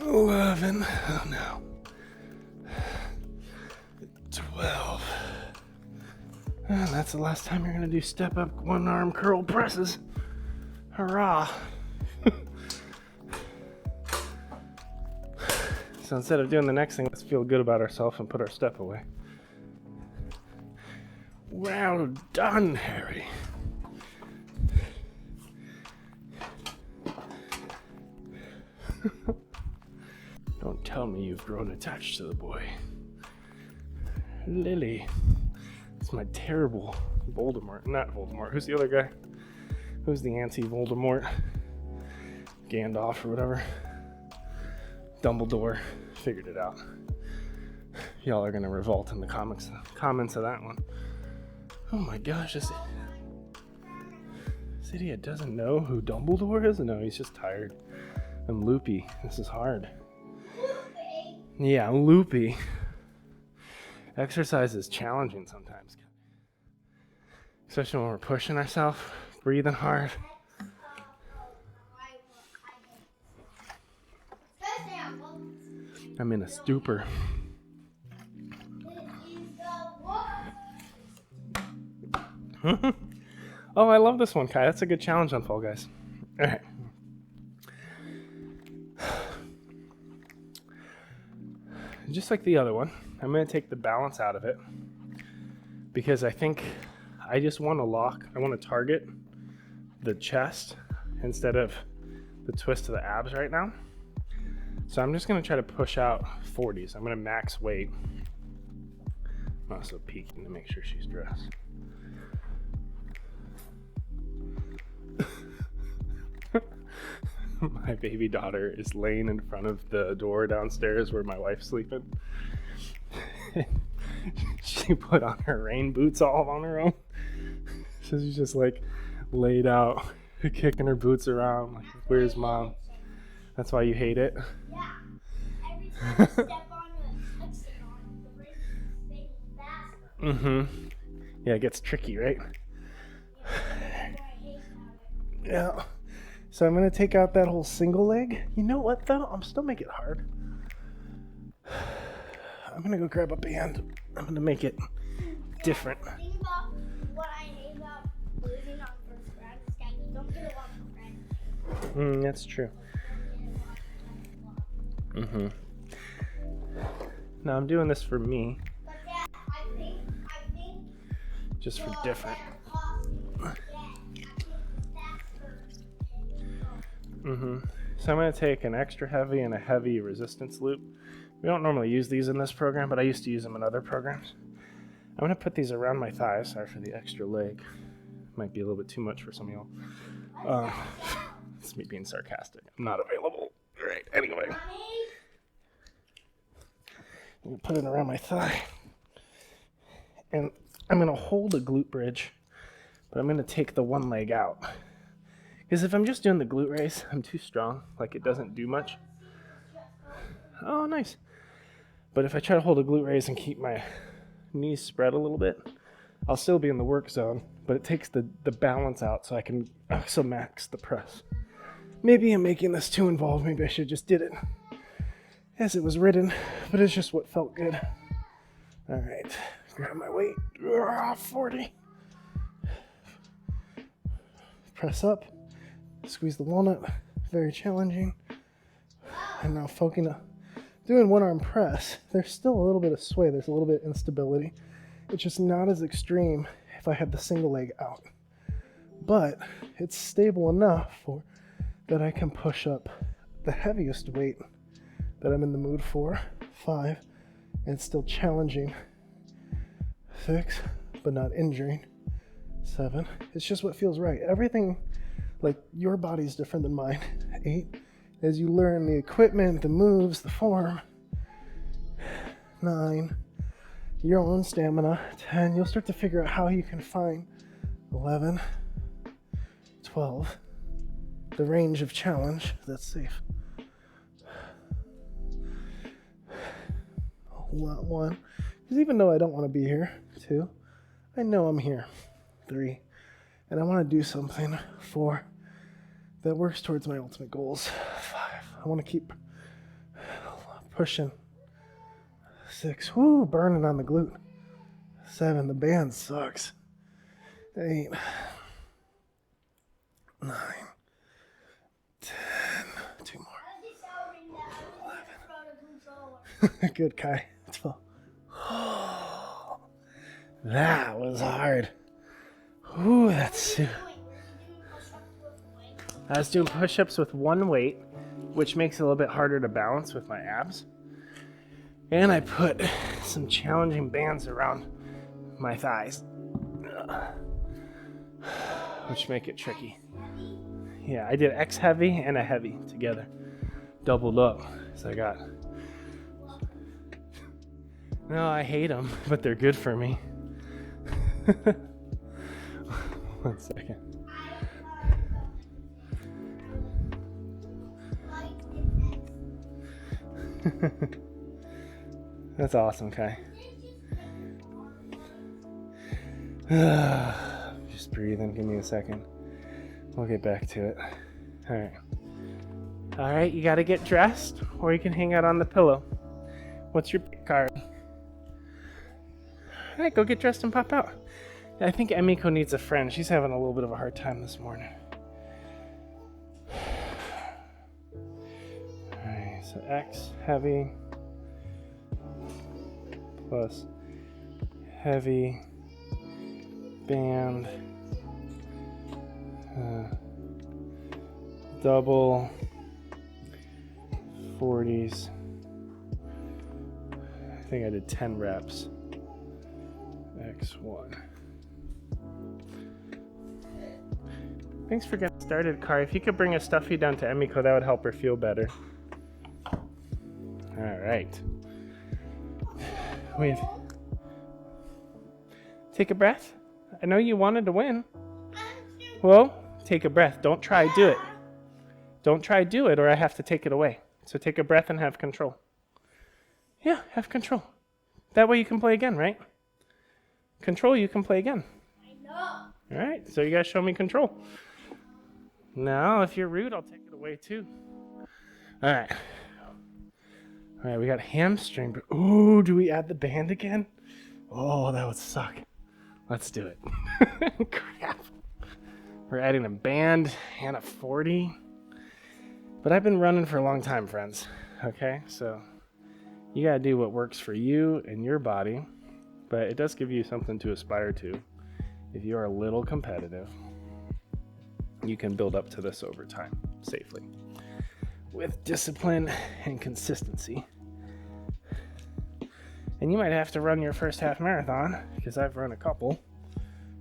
11. Oh no. 12. And that's the last time you're gonna do step up one arm curl presses. Hurrah. So instead of doing the next thing, let's feel good about ourselves and put our step away. Well done, Harry. Don't tell me you've grown attached to the boy. Lily. It's my terrible Voldemort. Not Voldemort. Who's the other guy? Who's the anti-Voldemort? Gandalf or whatever. Dumbledore. Figured it out. Y'all are gonna revolt in the comments of that one. Oh my gosh, this idiot doesn't know who Dumbledore is? No, he's just tired. I'm loopy. This is hard. Yeah, I'm loopy. Exercise is challenging sometimes. Especially when we're pushing ourselves, breathing hard. I'm in a stupor. Oh, I love this one, Kai. That's a good challenge on Fall Guys. All right. Just like the other one, I'm going to take the balance out of it because I think I just want to I want to target the chest instead of the twist to the abs right now. So I'm just going to try to push out 40s. I'm going to max weight. I'm also peeking to make sure she's dressed. My baby daughter is laying in front of the door downstairs where my wife's sleeping. She put on her rain boots all on her own. So she's just like laid out, kicking her boots around. Like, where's mom? That's why you hate it? Yeah. Every time you step on a hexagon, the race is spinning faster. Mm-hmm. Yeah, it gets tricky, right? Yeah. So I'm going to take out that whole single leg. You know what, though? I'm still make it hard. I'm going to go grab a band. I'm going to make it different. The thing about what I hate about losing on first round is that you don't get a lot of friends. That's true. Mm-hmm. Now I'm doing this for me. But Dad, I think just for different. So I'm going to take an extra heavy and a heavy resistance loop. We don't normally use these in this program, but I used to use them in other programs. I'm going to put these around my thighs. Sorry for the extra leg. Might be a little bit too much for some of y'all. It's me being sarcastic. I'm not available. All right, anyway. I'm going to put it around my thigh. And I'm going to hold a glute bridge, but I'm going to take the one leg out. Because if I'm just doing the glute raise, I'm too strong. Like, it doesn't do much. Oh, nice. But if I try to hold a glute raise and keep my knees spread a little bit, I'll still be in the work zone, but it takes the balance out so I can also max the press. Maybe I'm making this too involved. Maybe I should just did it as it was written, but it's just what felt good. All right, grab my weight. 40. press up, squeeze the walnut, very challenging. And now doing one arm press. There's still a little bit of sway, there's a little bit of instability. It's just not as extreme if I had the single leg out. But it's stable enough that I can push up the heaviest weight that I'm in the mood for, 5, and it's still challenging, 6, but not injuring, 7. It's just what feels right. Everything, like your body's different than mine. 8, as you learn the equipment, the moves, the form. 9, your own stamina. 10, you'll start to figure out how you can find. 11, 12, the range of challenge that's safe. 1, because even though I don't want to be here. 2, I know I'm here. 3, and I want to do something. 4, that works towards my ultimate goals. 5, I want to keep pushing. 6, whoo, burning on the glute. 7, the band sucks. 8, 9, 10, 2 more. 11. Good, Kai. 12. Oh, that was hard. Ooh, that's. I was doing push-ups with one weight, which makes it a little bit harder to balance with my abs. And I put some challenging bands around my thighs, which make it tricky. Yeah, I did X heavy and a heavy together, doubled up. So I got. No, I hate them, but they're good for me. 1 second. That's awesome, Kai. Just breathing. Give me a second. We'll get back to it. All right, you got to get dressed, or you can hang out on the pillow. What's your pick card? All right, go get dressed and pop out. I think Emiko needs a friend. She's having a little bit of a hard time this morning. All right, so X, heavy, plus heavy, band, double, 40s. I think I did 10 reps. X1. Thanks for getting started, Car. If you could bring a stuffy down to Emiko, that would help her feel better. All right. Take a breath. I know you wanted to win. Well, take a breath. Don't try, do it. Don't try, do it, or I have to take it away. So take a breath and have control. Yeah, have control. That way you can play again, right? Control, you can play again. I know. All right, so you guys show me control. Now, if you're rude, I'll take it away too. All right. All right, we got hamstring. Ooh, do we add the band again? Oh, that would suck. Let's do it. Crap. We're adding a band and a 40. But I've been running for a long time, friends. Okay, so you gotta do what works for you and your body. But it does give you something to aspire to. If you are a little competitive, you can build up to this over time safely with discipline and consistency. And you might have to run your first half marathon, because I've run a couple,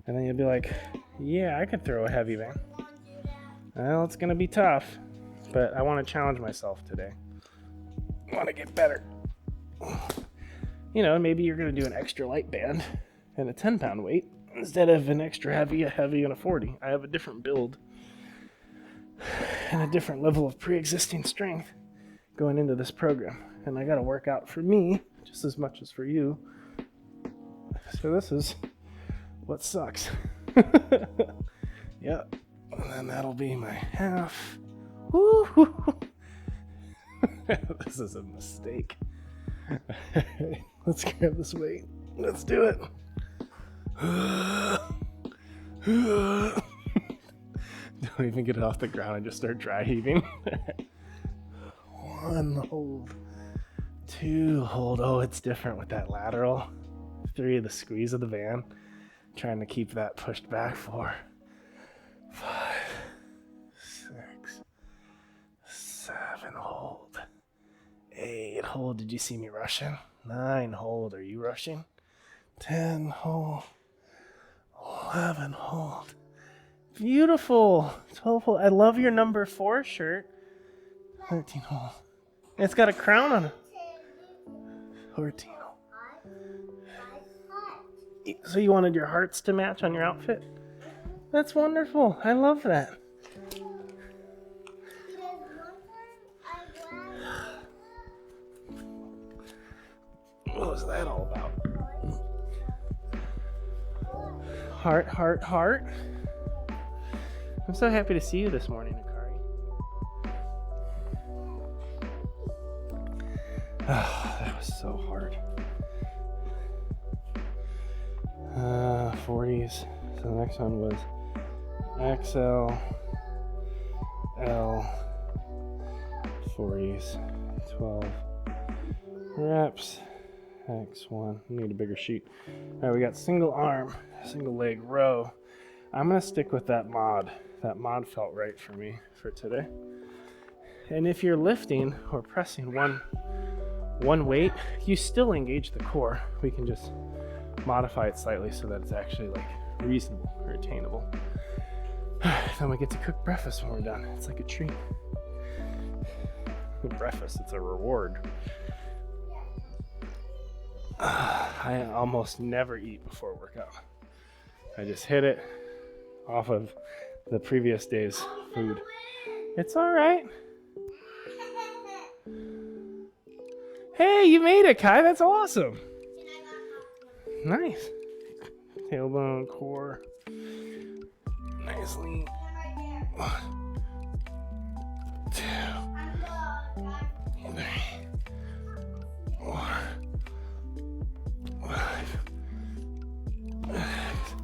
and then you'll be like, yeah, I could throw a heavy band. Well, it's gonna be tough, but I want to challenge myself today. I want to get better. You know, maybe you're going to do an extra light band and a 10-pound weight instead of an extra heavy, a heavy, and a 40. I have a different build and a different level of pre-existing strength going into this program. And I got to work out for me just as much as for you. So this is what sucks. Yep. And then that'll be my half. Woo-hoo. This is a mistake. Let's grab this weight. Let's do it. Don't even get it off the ground and just start dry heaving. 1 hold. 2 hold. Oh, it's different with that lateral. 3, the squeeze of the van. Trying to keep that pushed back. 4, 5, 6, 7 hold. 8 hold. Did you see me rushing? 9 hold. Are you rushing? 10 hold. 11 hold. Beautiful. 12 hold. I love your number 4 shirt. 13 hold. It's got a crown on it. 14 hold. So you wanted your hearts to match on your outfit? That's wonderful. I love that. What was that all about? Heart, heart, heart. I'm so happy to see you this morning, Akari. Oh, that was so hard. 40s. So the next one was XL, L, 40s, 12 reps, X1. Need a bigger sheet. All right, we got single arm, single leg row. I'm gonna stick with that mod. That mod felt right for me for today. And if you're lifting or pressing one weight, you still engage the core. We can just modify it slightly so that it's actually like reasonable or attainable. Then we get to cook breakfast when we're done. It's like a treat. Breakfast, it's a reward. I almost never eat before workout. I just hit it off of the previous day's food. It's all right. Hey, you made it, Kai. That's awesome. Nice. Tailbone, core. Nicely. 1, 2, 3, 4, 5.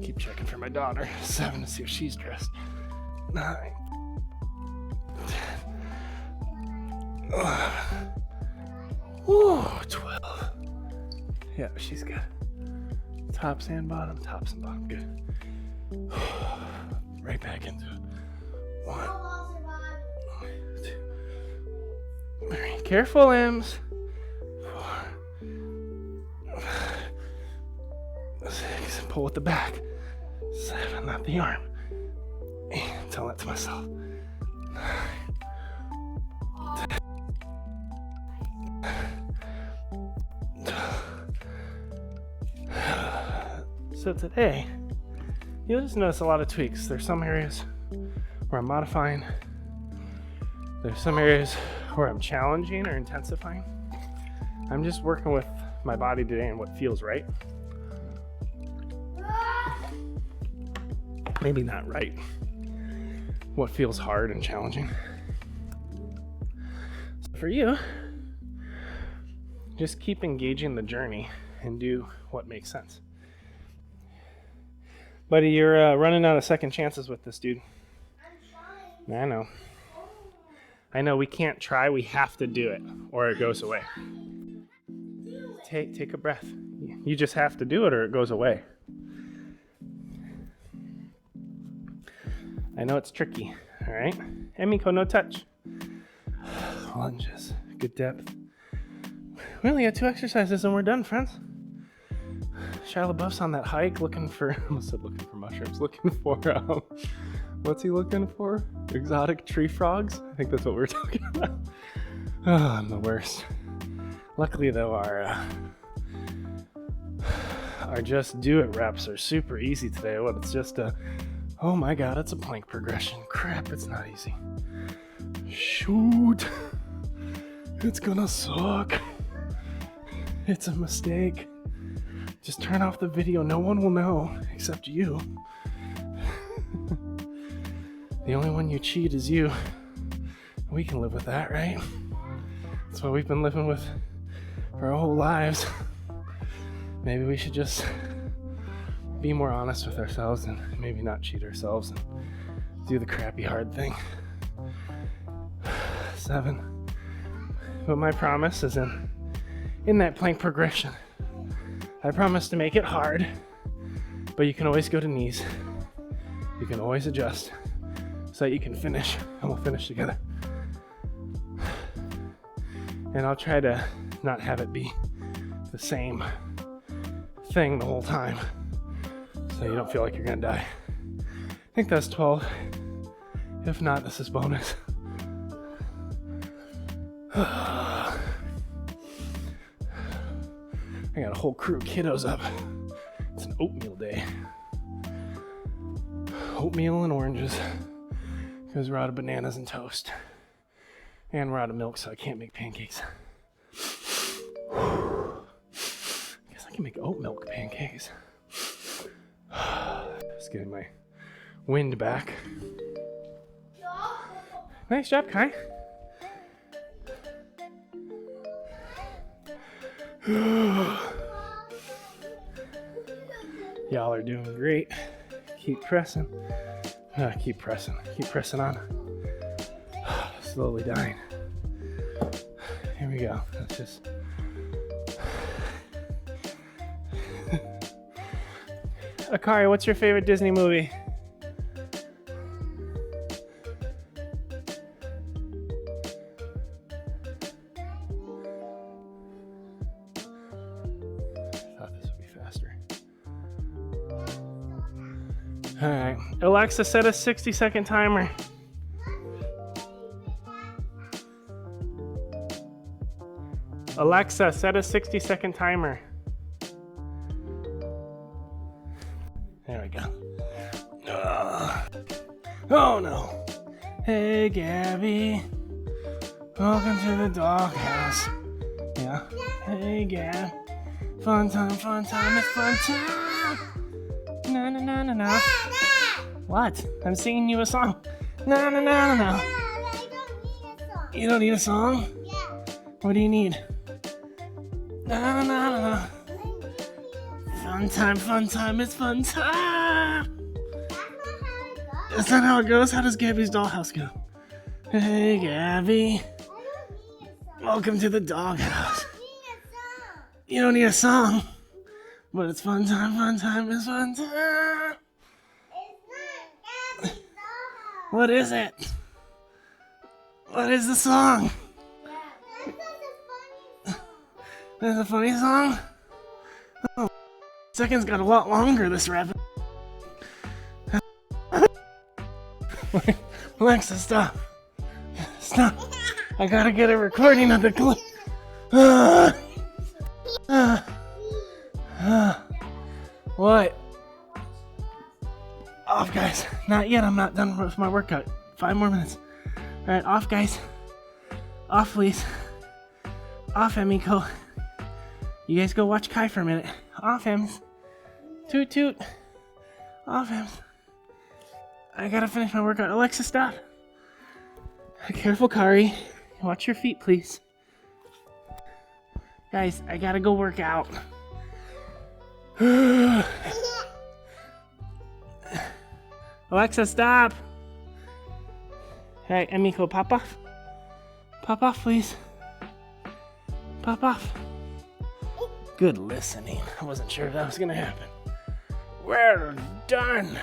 Keep checking for my daughter. 7 to see if she's dressed. 9, 10, 11. Ooh, 12. Yeah, she's good. Tops and bottom, tops and bottom. Good. Right back into it. 1, 2, 3. Careful, Ems. 4, 5, 6. Pull with the back. 7, not the arm. 8. Tell that to myself. 9. So today, you'll just notice a lot of tweaks. There's some areas where I'm modifying. There's some areas where I'm challenging or intensifying. I'm just working with my body today and what feels right. Maybe not right. What feels hard and challenging. So for you, just keep engaging the journey and do what makes sense. Buddy, you're running out of second chances with this, dude. I know. I know, we can't try, we have to do it, or it goes away. Take a breath. You just have to do it or it goes away. I know it's tricky, all right? Emiko, no touch. Lunges, good depth. We only got 2 exercises and we're done, friends. Shia LaBeouf's on that hike looking for, I almost said looking for mushrooms, looking for, what's he looking for? Exotic tree frogs? I think that's what we're talking about. Oh, I'm the worst. Luckily though, our just do it reps are super easy today. Well, it's just oh my god, it's a plank progression. Crap, it's not easy. Shoot. It's gonna suck. It's a mistake. Just turn off the video. No one will know except you. The only one you cheat is you. We can live with that, right? That's what we've been living with for our whole lives. Maybe we should just be more honest with ourselves and maybe not cheat ourselves and do the crappy hard thing. 7. But my promise is in that plank progression, I promise to make it hard, but you can always go to knees. You can always adjust so that you can finish, and we'll finish together. And I'll try to not have it be the same thing the whole time, so you don't feel like you're gonna die. I think that's 12. If not, this is bonus. I got a whole crew of kiddos up. It's an oatmeal day. Oatmeal and oranges, because we're out of bananas and toast. And we're out of milk, so I can't make pancakes. I guess I can make oat milk pancakes. Just getting my wind back. Nice job, Kai. Y'all are doing great. Keep pressing. Keep pressing on. Slowly dying. Here we go. Let's just. Akari, what's your favorite Disney movie? Alright, Alexa, set a 60-second timer. Alexa, set a 60-second timer. There we go. Oh no. Hey Gabby. Welcome to the doghouse. Yeah. Hey Gab. Fun time, it's fun time. No, no, no, no, no. What? I'm singing you a song. No, no, no, no, no. You don't need a song? Yeah. What do you need? No, no, no, no, no. Fun time, it's fun time. That's not how it goes. How does Gabby's dollhouse go? Hey, Gabby. Welcome to the doghouse. You don't need a song. But it's fun time, it's fun time. What is it? What is the song? There's a funny song? Oh, seconds got a lot longer this rapid. Alexa, stop. Stop. I gotta get a recording of the clip. What? Off, guys. Not yet. I'm not done with my workout. 5 more minutes. Alright, off, guys. Off, please. Off, Emiko. You guys go watch Kai for a minute. Off, Ems. Toot, toot. Off, Ems. I gotta finish my workout. Alexa, stop. Careful, Kari. Watch your feet, please. Guys, I gotta go work out. Alexa, stop. Alright, Emiko, pop off. Pop off, please. Pop off. Good listening. I wasn't sure if that was gonna happen. We're done.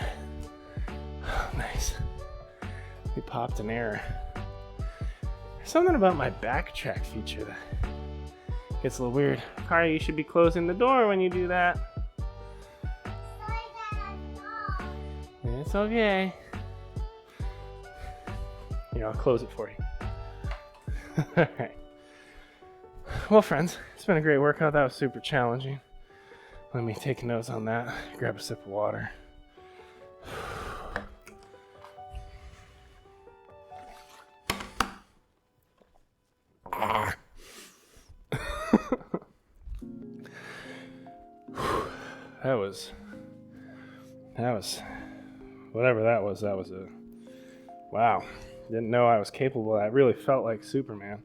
Oh, nice. We popped an error. There's something about my backtrack feature that gets a little weird. Kari, you should be closing the door when you do that. It's okay. Here, I'll close it for you. Alright. Well, friends, it's been a great workout. That was super challenging. Let me take notes on that. Grab a sip of water. That was whatever that was a wow. Didn't know I was capable of that. Really felt like Superman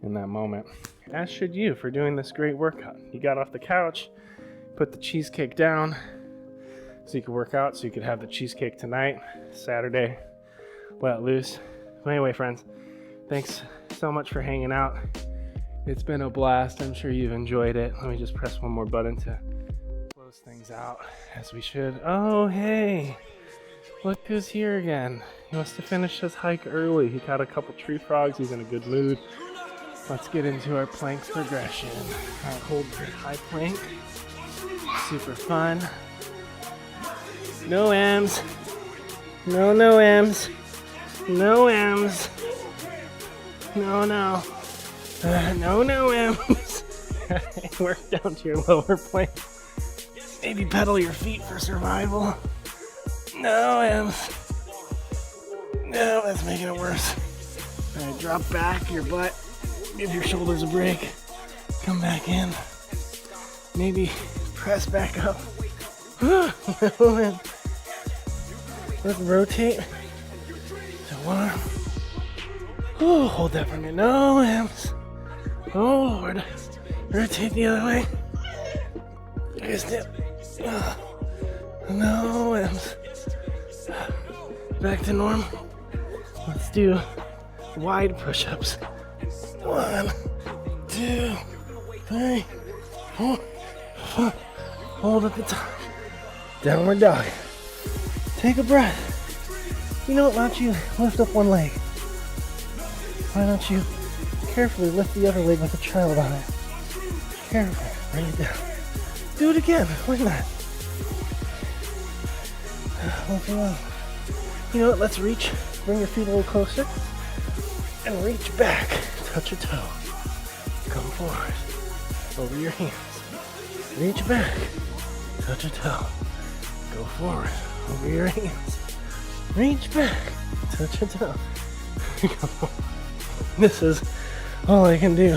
in that moment. As should you for doing this great workout. You got off the couch, put the cheesecake down so you could work out, so you could have the cheesecake tonight, Saturday. wet loose. Anyway, friends, thanks so much for hanging out. It's been a blast. I'm sure you've enjoyed it. Let me just press one more button to close things out, as we should. Oh, hey, look who's here again. He must have finished his hike early. He caught a couple tree frogs. He's in a good mood. Let's get into our plank progression. All right, hold your high plank. Super fun. No M's. No M's. No M's. No M's. Work down to your lower plank. Maybe pedal your feet for survival. No M's. No, that's making it worse. All right, drop back your butt. Give your shoulders a break. Come back in. Maybe press back up. Let's rotate to one arm. Oh, hold that for me. No M's. Oh Lord. Rotate the other way. Just dip. No M's. Back to normal. Let's do wide push-ups. 1, 2, 3, 4, 5. Hold at the top. Downward dog. Take a breath. You know what? Why don't you lift up one leg? Why don't you carefully lift the other leg with a child on it? Carefully. Bring it down. Do it again. Why not? You know what? Let's reach. Bring your feet a little closer. And reach back. Touch a toe. Come forward. Over your hands. Reach back. Touch a toe. Go forward. Over your hands. Reach back. Touch a toe. This is all I can do.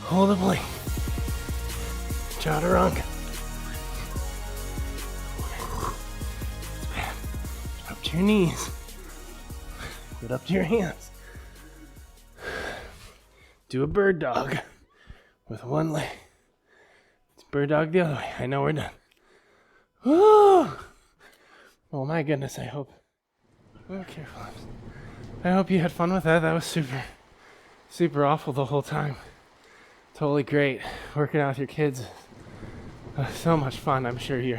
Hold a plank. Chaturanga. Up to your knees. Get up to your hands. Do a bird dog with one leg. It's bird dog the other way. I know we're done. Woo! Oh my goodness, I hope. Oh, careful. I hope you had fun with that. That was super awful the whole time. Totally great. Working out with your kids. So much fun. I'm sure you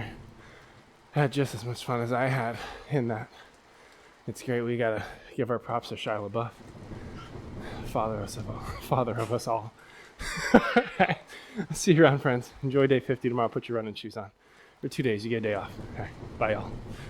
had just as much fun as I had in that. It's great. We gotta give our props to Shia LaBeouf. Father of us all. See you around, friends. Enjoy day 50 tomorrow. Put your running shoes on. For 2 days, you get a day off. Okay. Bye, y'all.